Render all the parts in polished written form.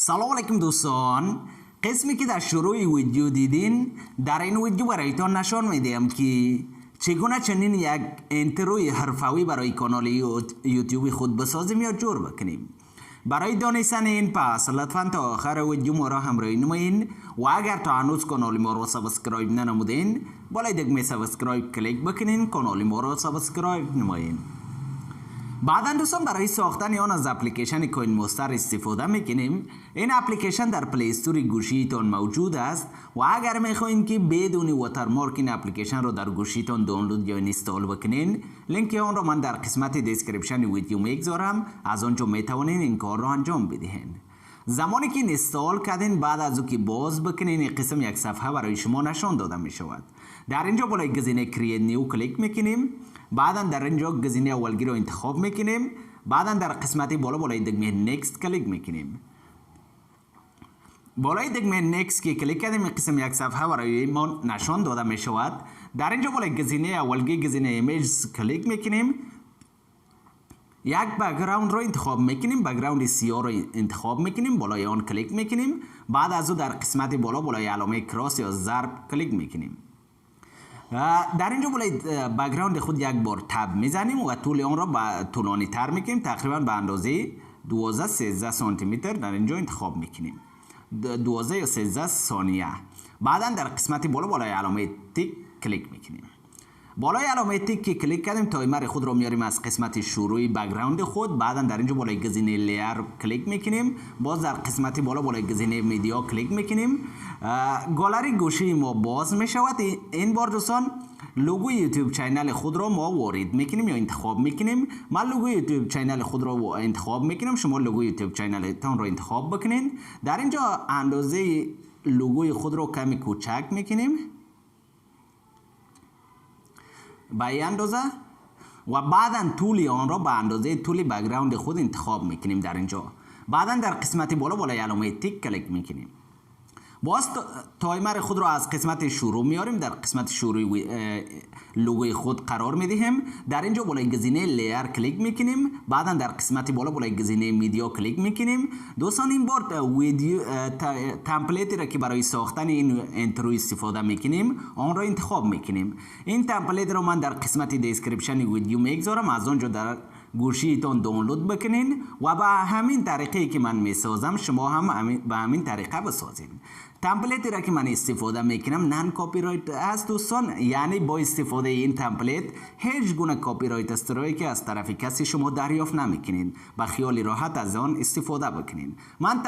سلام علیکم دوستان. قسمی که در شروع ویدیو دیدین، در این ویدیو برایتان نشان میدیم که چگونه چنین یک اینتروی حرفوی برای کانال یوتیوب خود بسازیم یا جور بکنیم. برای دانستن این پس لطفاً تا آخر ویدیو ما را همراهی نمایین و اگر تا هنوز کانال ما را سابسکرایب ننمودین بالای دکمه سابسکرایب کلیک بکنین، کانال ما را سابسکرایب نمایین. بعدا دوستان برای ساختن آن از اپلیکیشن کوین ماستر استفاده میکنیم. این اپلیکیشن در پلی استور گوشیتان موجود است و اگر میخواین که بدون واترمارک این اپلیکیشن رو در گوشیتان دانلود یا اینستال بکنین، لینک آن را من در قسمت دیسکریپشن ویدیو میگذارم، از آنجا میتوانین این کار را انجام بدهین. زمانی که اینستال کردین بعد از او که باز بکنین این قسم یک صفحه برای شما نشان داده می شود. در اینجا بالای گزینه کرییت نیو کلیک میکنیم. بعدا در اینجا گزینه اولگی رو انتخاب میکنیم. بعدا در قسمت بالای دکمه نکست کلیک میکنیم. بالای دکمه نکست که کلیک کردیم این قسم یک صفحه برای ما نشان داده می شود. در اینجا بالای گزینه اولگی گزینه ایمیج کلیک میکنیم. یک بک‌گراند رو انتخاب میکنیم، بک‌گراند سیاه رو انتخاب میکنیم، بالای آن کلیک میکنیم. بعد از او در قسمت بالای علامه کراس یا ضرب کلیک میکنیم. در اینجا بالای بک‌گراند خود یک بار تب میزنیم و طول آن را طولانی تر میکنیم، تقریبا به اندازه 12-13 سانتی متر در اینجا انتخاب میکنیم، 12 یا 13 ثانیه. بعدا در قسمت بالای علامه تیک کلیک میکنیم. بالای علامه تیک که کلیک کردیم تایمر خود رو میاریم از قسمت شروعی بک‌گراند خود. بعدا در اینجا بالای گزینه لیر کلیک میکنیم. باز در قسمت بالای گزینه میدیا کلیک میکنیم. گالری گوشی ما باز میشود. این بار دوستان لوگوی یوتیوب چینل خود را ما وارد میکنیم یا انتخاب میکنیم. من لوگوی یوتیوب چینل خود را انتخاب میکنم، شما لوگوی یوتیوب چینل تان را انتخاب بکنین. در اینجا اندازه لوگوی خود را کمی کوچک میکنیم به این اندازه و بعدا طول آن را به اندازه طول بک‌گراند خود انتخاب میکنیم در اینجا. بعدا در قسمت بالای علامه تیک کلیک میکنیم. باز تایمر خود را از قسمت شروع میاریم، در قسمت شروع لوگوی خود قرار میدهیم. در اینجا بالای گزینه لیر کلیک میکنیم. بعدا در قسمت بالای گزینه میدیا کلیک میکنیم. دوستان این بار ویدیو تمپلیتی را که برای ساختن این اینترو استفاده میکنیم آن را انتخاب میکنیم. این تمپلیت را من در قسمت دیسکریپشن ویدیو میگذارم، از آنجا در گوشیتون دانلود بکنین و به همین طریقه که من میسازم شما هم به همین طریقه بسازین. تمپلیتی را که من استفاده میکنم نان کپی رایت است دوستان، یعنی با استفاده این تمپلیت هیچ گونه کپی رایت استرایک از طرف کسی شما دریافت نمیکنین. با خیال راحت از آن استفاده بکنین. من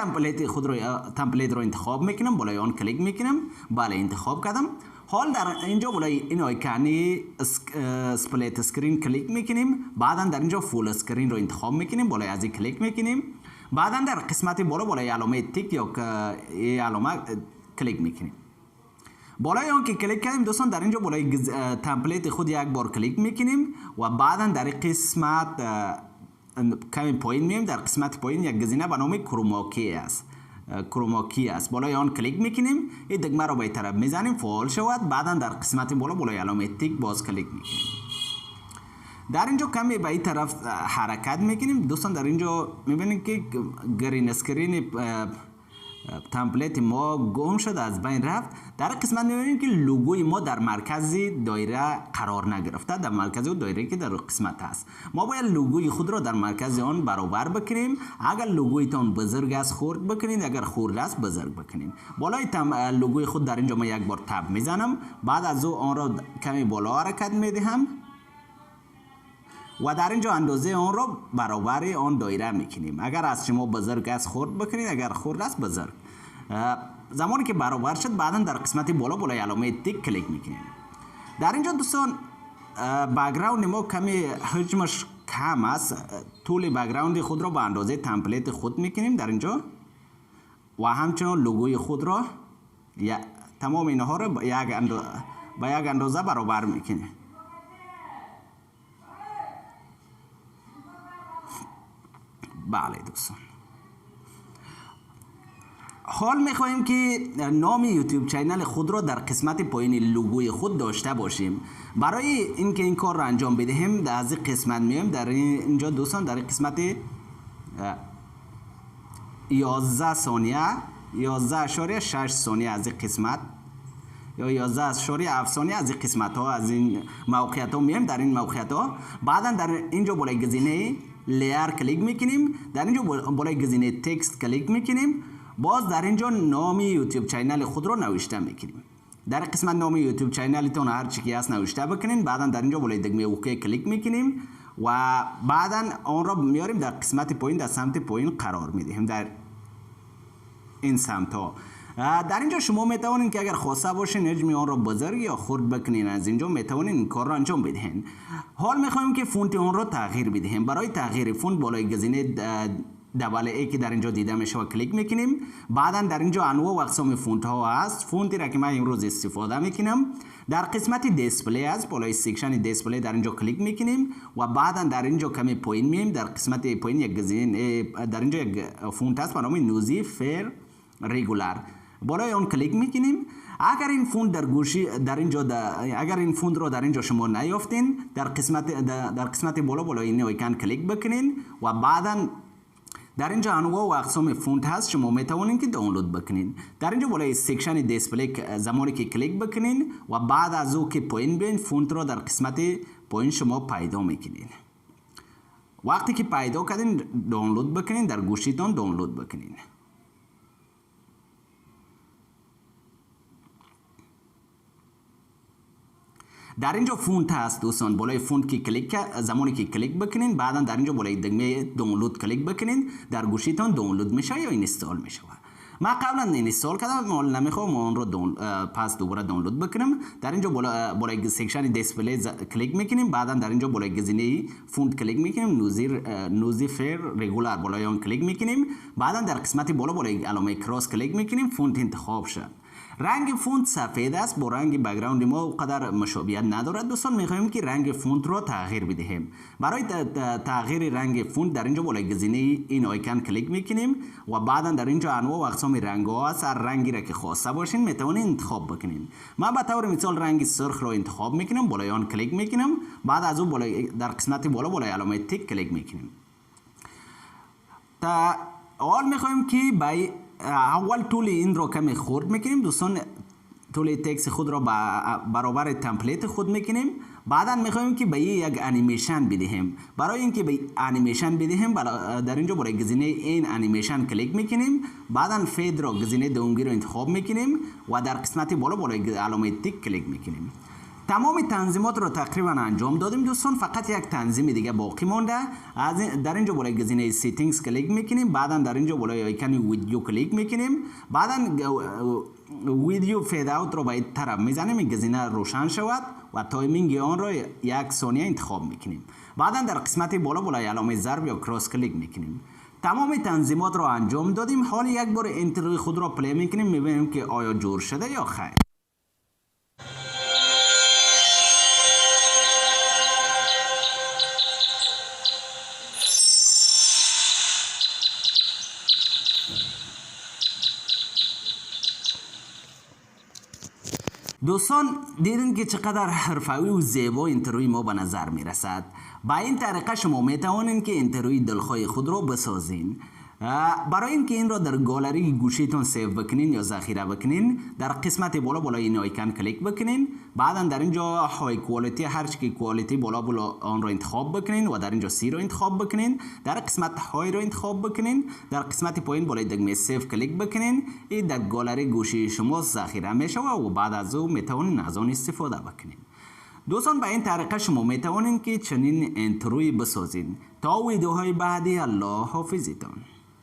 تمپلیت رو انتخاب میکنم، بالای آن کلیک میکنم. بله انتخاب کردم. حال در اینجا بالای این آیکانی اسپلیت اسکرین کلیک میکنیم. بعدا در اینجا فول اسکرین رو انتخاب میکنیم، بالای از این کلیک میکنیم. بعدا در قسمت بالای علامه تیک یا علامه کلیک میکنیم. بالای آن که کلیک کردیم دوستان در اینجا بالای تمپلیت خود یک بار کلیک میکنیم و بعدا در قسمت کمی پایین میایم. در قسمت پایین یک گزینه به نام کروماکی است، بالای آن کلیک میکنیم. این دکمه رو به این طرف میزنیم فعال شود. بعدا در قسمت بالای علامه تیک باز کلیک میکنیم. در اینجا کمی به این طرف حرکت میکنیم دوستان. در اینجا میبینید که گرین اسکرین تمپلیت ما گم شد، از بین رفت. در قسمت میبینید که لوگوی ما در مرکز دایره قرار نگرفته، در مرکز دایره که در قسمت هست. ما باید لوگوی خود را در مرکز آن برابر بکنیم. اگر لوگویتان بزرگ است خرد بکنید، اگر خرد است بزرگ بکنید. بالای لوگوی خود در اینجا من یک بار تب میزنم. بعد از آن را کمی بالا حرکت میدهم و در اینجا اندازه آن را برابر آن دایره میکنیم. اگر از شما بزرگ است خرد بکنید، اگر خرد است بزرگ. زمانی که برابر شد بعدا در قسمت بالای علامه تیک کلیک میکنیم. در اینجا دوستان بک‌گراند ما کمی حجمش کم است، طول بک‌گراند خود را به اندازه تمپلیت خود میکنیم در اینجا و همچنان لوگوی خود را تمام اینها را به یک اندازه برابر میکنیم. بله دوستان، حال میخواهیم که نام یوتیوب چینل خود را در قسمت پایین لوگوی خود داشته باشیم. برای اینکه این کار را انجام بدهیم در از قسمت میایم. در اینجا دوستان در قسمت 11 ثانیه 11.6 ثانیه از این قسمت یا 11.7 ثانیه از این قسمت ها از این موقعیت ها میایم در این موقعیت ها. بعدا در اینجا بالای گزینه لیر کلیک میکنیم، در اینجا بالای گزینه تکست کلیک میکنیم، باز در اینجا نام یوتیوب چینل خود رو نوشته میکنیم. در قسمت نام یوتیوب چینلتون هر چی که هست نوشته بکنین. بعدا در اینجا بالای دکمه اوکی کلیک میکنیم و بعدا آن را میاریم در قسمت پایین، در سمت پایین قرار میدیم در این سمت ها. در اینجا شما میتوانید که اگر خواسته باشین حجم آن را بزرگ یا خرد بکنین، از اینجا میتوانید این کار را انجام بدهین. حال میخوایم که فونت آن را تغییر بدهیم. برای تغییر فونت بالای گزینه دبل ای که در اینجا دیده میشه و کلیک میکنیم. بعدا در اینجا انواع و اقسام فونت ها هست. فونتی را که من امروز استفاده میکنم در قسمت دیسپلی است، بالای سیکشن دیسپلی در اینجا کلیک میکنیم و بعدا در اینجا کمی پایین میایم. در قسمت پایین یک گزینه در اینجا یک فونت هست به نام نوزی فیر رگولار، بالای اون کلیک میکنیم. اگر این فونت در گوشی در اینجا اگر این فونت رو در اینجا شما نیافتین، در قسمت بالای این آیکن کلیک بکنین و بعدا در اینجا انواع و اقسام فونت هست، شما میتوانید که دانلود بکنین. در اینجا بالای سیکشن دیسپلی زمانی که کلیک بکنین و بعد از او که پایین بیاین فونت رو در قسمت پایین شما پیدا میکنین. وقتی که پیدا کردین دانلود بکنین، در گوشیتون دانلود بکنین. در اینجا فونت هست دوستان، بالای فونت که کلیک زمانی که کلیک بکنین بعدا در اینجا بالای دکمه دانلود کلیک بکنین، در گوشیتون دانلود میشه یا اینستال میشه. من قبلا اینستال کردم، نمیخوام اون رو پس دوباره دانلود بکنم. در اینجا بالای سیکشن دیسپلی کلیک میکنیم، بعدا در اینجا بالای گزینه فونت کلیک میکنیم، نوزی فیر رگولار بالای اون کلیک میکنیم. بعدا در قسمت بالای علامه کراس کلیک میکنیم، فونت انتخاب شد. رنگ فونت سفید است، با رنگ بک‌گراند ما قدر مشابهت ندارد. دوستان میخوایم که رنگ فونت رو تغییر بدهیم. برای تغییر رنگ فونت در اینجا بالای گزینه این آیکن کلیک میکنیم و بعدا در اینجا انواع و اقسام رنگ ها هست. هر رنگی را که خواسته باشین میتونین انتخاب بکنین. من به طور مثال رنگ سرخ رو انتخاب میکنم، بالای آن کلیک میکنم، بعد از اون در قسمت بالای علامه تیک کلیک میکنیم. تا اول میخوایم که اول طول این رو کمی خرد میکنیم دوستان، طول تکست خود را برابر تمپلیت خود میکنیم. بعدا میخوایم که به یک انیمیشن بدهیم. برای اینکه به انیمیشن بدهیم در اینجا بالای گزینه این انیمیشن کلیک میکنیم، بعدا فید را گزینه دومگی رو انتخاب میکنیم و در قسمت بالای علامه تیک کلیک میکنیم. تمام تنظیمات رو تقریبا انجام دادیم دوستان، فقط یک تنظیم دیگه باقی مونده. در اینجا بالای گزینه سیتینگز کلیک میکنیم، بعدا در اینجا بالای آیکن ویدیو کلیک میکنیم، بعدا ویدیو فید اوت رو به این طرف میزنیم، این گزینه روشن شود و تایمینگ آن رو 1 ثانیه انتخاب میکنیم. بعدا در قسمت بالای علامه ضرب یا کراس کلیک میکنیم. تمام تنظیمات رو انجام دادیم. حال یک بار اینترو خود رو پلی میکنیم، میبینیم که آیا جور شده یا خیر. دوستان دیدین که چقدر حرفه‌ای و زیبا اینتروی ما به نظر می رسد. با این طریقه شما می توانید که اینتروی دلخواه خود را بسازین. برای اینکه این را در گالری گوشیتون سیو بکنین یا ذخیره بکنین، در قسمت بالای این آیکن کلیک بکنین، بعدا در اینجا های کوالیتی هر چی که کوالیتی بالا آن را انتخاب بکنین و در اینجا سی را انتخاب بکنین، در قسمت های را انتخاب بکنین، در قسمت پایین بالای دکمه سیو کلیک بکنین. این در گالری گوشی شما ذخیره میشه و بعد از او میتونین از آن استفاده بکنین. دوستان به این طریقه شما میتوانین که چنین اینتروی بسازین. تا ویدیوهای بعدی الله حافظتان.